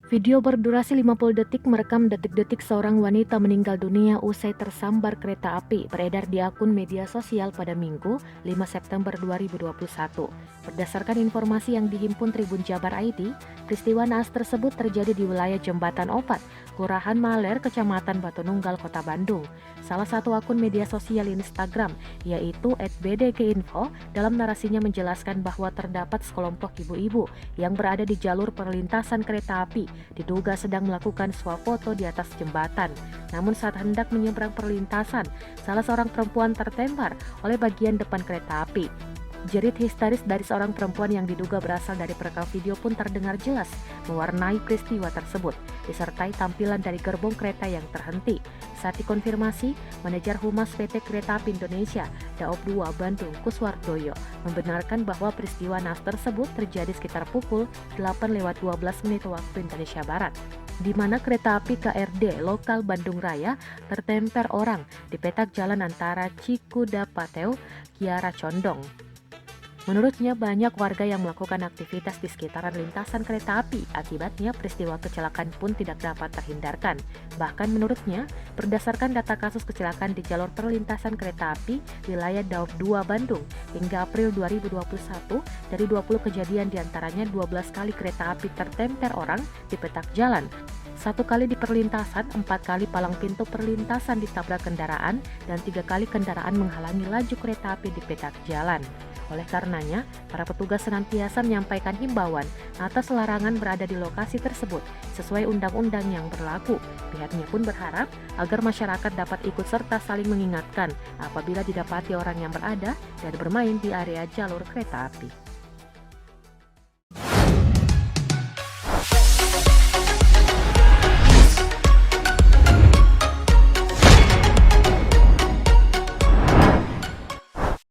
Video berdurasi 50 detik merekam detik-detik seorang wanita meninggal dunia usai tersambar kereta api beredar di akun media sosial pada Minggu, 5 September 2021. Berdasarkan informasi yang dihimpun Tribun Jabar ID, peristiwa naas tersebut terjadi di wilayah Jembatan Opat, Kelurahan Maler, Kecamatan Batununggal, Kota Bandung. Salah satu akun media sosial Instagram, yaitu @bdginfo, dalam narasinya menjelaskan bahwa terdapat sekelompok ibu-ibu yang berada di jalur perlintasan kereta api diduga sedang melakukan swafoto di atas jembatan. Namun saat hendak menyeberang perlintasan, salah seorang perempuan tertempar oleh bagian depan kereta api. Jerit histeris dari seorang perempuan yang diduga berasal dari perekam video pun terdengar jelas mewarnai peristiwa tersebut, disertai tampilan dari gerbong kereta yang terhenti. Saat dikonfirmasi, manajer Humas PT Kereta Api Indonesia, Daob 2 Bandung, Kuswardoyo, membenarkan bahwa peristiwa naas tersebut terjadi sekitar pukul 8:12 waktu Indonesia Barat, di mana kereta api KRD lokal Bandung Raya tertemper orang di petak jalan antara Cikudapateu, Kiara Condong. Menurutnya banyak warga yang melakukan aktivitas di sekitaran lintasan kereta api, akibatnya peristiwa kecelakaan pun tidak dapat terhindarkan. Bahkan menurutnya, berdasarkan data kasus kecelakaan di jalur perlintasan kereta api wilayah Daob 2 Bandung, hingga April 2021, dari 20 kejadian diantaranya 12 kali kereta api tertemper orang di petak jalan, 1 kali di perlintasan, 4 kali palang pintu perlintasan ditabrak kendaraan, dan 3 kali kendaraan menghalangi laju kereta api di petak jalan. Oleh karenanya, para petugas senantiasa menyampaikan himbauan atas larangan berada di lokasi tersebut sesuai undang-undang yang berlaku. Pihaknya pun berharap agar masyarakat dapat ikut serta saling mengingatkan apabila didapati orang yang berada dan bermain di area jalur kereta api.